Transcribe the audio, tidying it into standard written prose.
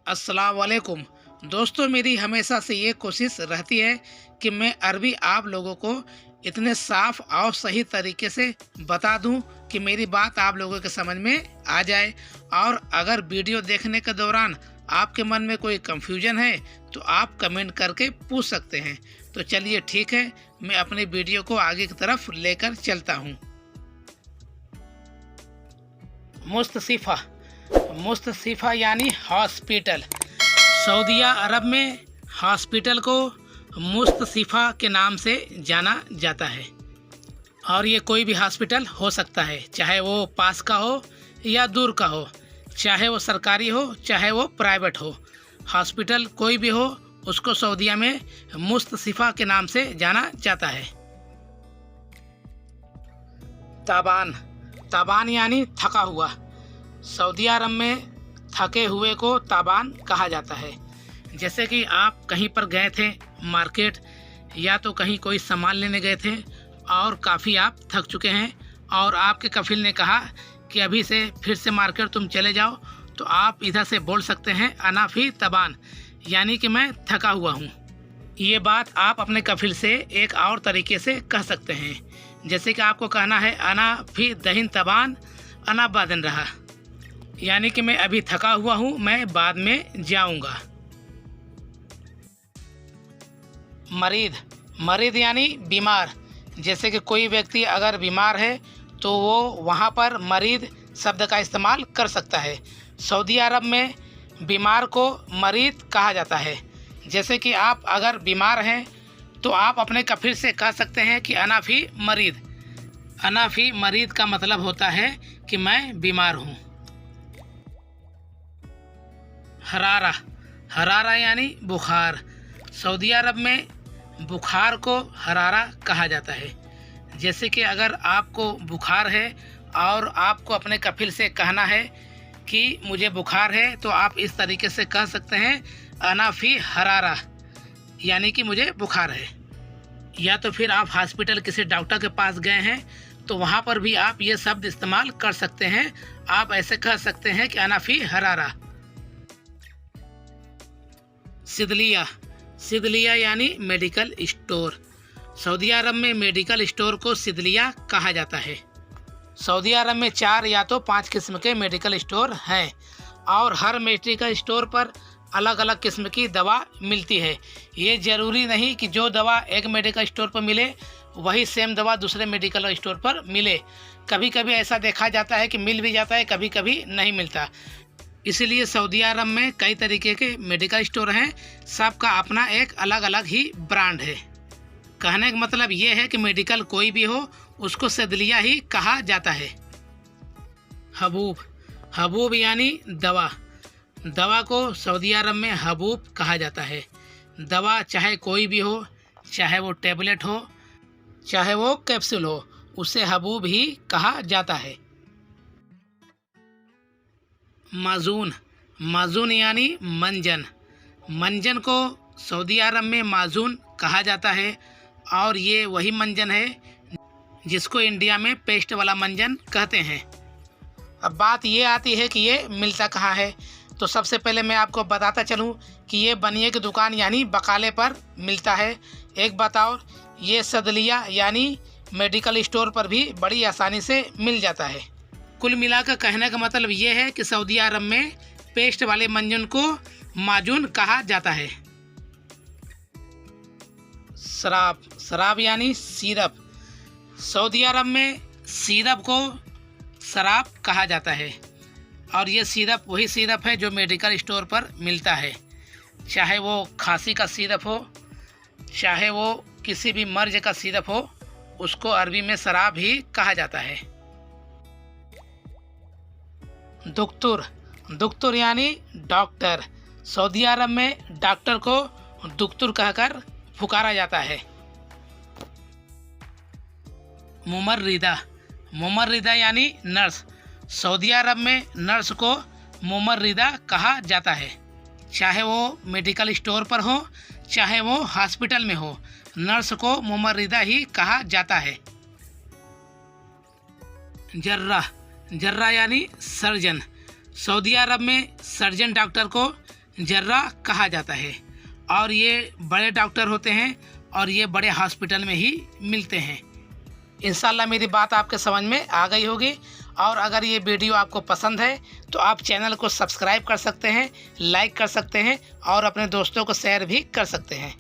अस्सलाम वालेकुम। दोस्तों, मेरी हमेशा से ये कोशिश रहती है कि मैं अरबी आप लोगों को इतने साफ और सही तरीके से बता दूं कि मेरी बात आप लोगों के समझ में आ जाए। और अगर वीडियो देखने के दौरान आपके मन में कोई कंफ्यूजन है तो आप कमेंट करके पूछ सकते हैं। तो चलिए ठीक है, मैं अपनी वीडियो को आगे की तरफ लेकर चलता हूँ। मुस्तशिफ़ा मुस्तशिफ़ा यानी हॉस्पिटल। सऊदीया अरब में हॉस्पिटल को मुस्तशिफ़ा के नाम से जाना जाता है। और ये कोई भी हॉस्पिटल हो सकता है, चाहे वो पास का हो या दूर का हो, चाहे वो सरकारी हो चाहे वो प्राइवेट हो। हॉस्पिटल कोई भी हो, उसको सऊदीया में मुस्तशिफ़ा के नाम से जाना जाता है। ताबान ताबान यानी थका हुआ। सऊदी अरब में थके हुए को ताबान कहा जाता है। जैसे कि आप कहीं पर गए थे मार्केट, या तो कहीं कोई सामान लेने गए थे और काफ़ी आप थक चुके हैं और आपके कफिल ने कहा कि अभी से फिर से मार्केट तुम चले जाओ, तो आप इधर से बोल सकते हैं अना फी तबान, यानी कि मैं थका हुआ हूँ। ये बात आप अपने कफिल से एक और तरीके से कह सकते हैं। जैसे कि आपको कहना है अना फी दहिन तबान अना बादन रहा, यानी कि मैं अभी थका हुआ हूँ, मैं बाद में जाऊँगा। मरीद यानी बीमार। जैसे कि कोई व्यक्ति अगर बीमार है तो वो वहाँ पर मरीद शब्द का इस्तेमाल कर सकता है। सऊदी अरब में बीमार को मरीद कहा जाता है। जैसे कि आप अगर बीमार हैं तो आप अपने कफिल से कह सकते हैं कि अना फी मरीद। अना फी मरीद का मतलब होता है कि मैं बीमार हूँ। हरारा यानी बुखार। सऊदी अरब में बुखार को हरारा कहा जाता है। जैसे कि अगर आपको बुखार है और आपको अपने कफिल से कहना है कि मुझे बुखार है, तो आप इस तरीके से कह सकते हैं अना फी हरारा, यानी कि मुझे बुखार है। या तो फिर आप हॉस्पिटल किसी डॉक्टर के पास गए हैं तो वहाँ पर भी आप ये शब्द इस्तेमाल कर सकते हैं। आप ऐसे कह सकते हैं कि अना फी हरारा। सिदलिया यानी मेडिकल स्टोर। सऊदी अरब में मेडिकल स्टोर को सिदलिया कहा जाता है। सऊदी अरब में 4 या तो 5 किस्म के मेडिकल स्टोर हैं और हर मेडिकल स्टोर पर अलग अलग किस्म की दवा मिलती है। ये ज़रूरी नहीं कि जो दवा एक मेडिकल स्टोर पर मिले वही सेम दवा दूसरे मेडिकल स्टोर पर मिले। कभी कभी ऐसा देखा जाता है कि मिल भी जाता है, कभी कभी नहीं मिलता। इसीलिए सऊदी अरब में कई तरीके के मेडिकल स्टोर हैं, सबका अपना एक अलग अलग ही ब्रांड है। कहने का मतलब ये है कि मेडिकल कोई भी हो, उसको सिदलिया ही कहा जाता है। हबूब यानी दवा को सऊदी अरब में हबूब कहा जाता है। दवा चाहे कोई भी हो, चाहे वो टेबलेट हो चाहे वो कैप्सूल हो, उसे हबूब ही कहा जाता है। माजून यानी मंजन को सऊदी अरब में माजून कहा जाता है। और ये वही मंजन है जिसको इंडिया में पेस्ट वाला मंजन कहते हैं। अब बात ये आती है कि ये मिलता कहाँ है। तो सबसे पहले मैं आपको बताता चलूँ कि ये बनिए की दुकान यानी बकाले पर मिलता है। एक बात और, ये सदलिया यानी मेडिकल स्टोर पर भी बड़ी आसानी से मिल जाता है। कुल मिलाकर कहने का मतलब ये है कि सऊदी अरब में पेस्ट वाले मंजन को माजून कहा जाता है। शराब यानी सिरप। सऊदी अरब में सिरप को शराब कहा जाता है। और ये सिरप वही सिरप है जो मेडिकल स्टोर पर मिलता है। चाहे वो खांसी का सिरप हो, चाहे वो किसी भी मर्ज का सिरप हो, उसको अरबी में शराब ही कहा जाता है। दुक्तुर यानी डॉक्टर। सऊदी अरब में डॉक्टर को दुक्तुर कहकर पुकारा जाता है। मुमर्रिदा यानी नर्स। सऊदी अरब में नर्स को मुमर्रिदा कहा जाता है। चाहे वो मेडिकल स्टोर पर हो चाहे वो हॉस्पिटल में हो, नर्स को मुमर्रिदा ही कहा जाता है। जर्रा यानी सर्जन। सऊदी अरब में सर्जन डॉक्टर को जर्रा कहा जाता है और ये बड़े डॉक्टर होते हैं और ये बड़े हॉस्पिटल में ही मिलते हैं। इंशाल्लाह मेरी बात आपके समझ में आ गई होगी और अगर ये वीडियो आपको पसंद है तो आप चैनल को सब्सक्राइब कर सकते हैं, लाइक कर सकते हैं और अपने दोस्तों को शेयर भी कर सकते हैं।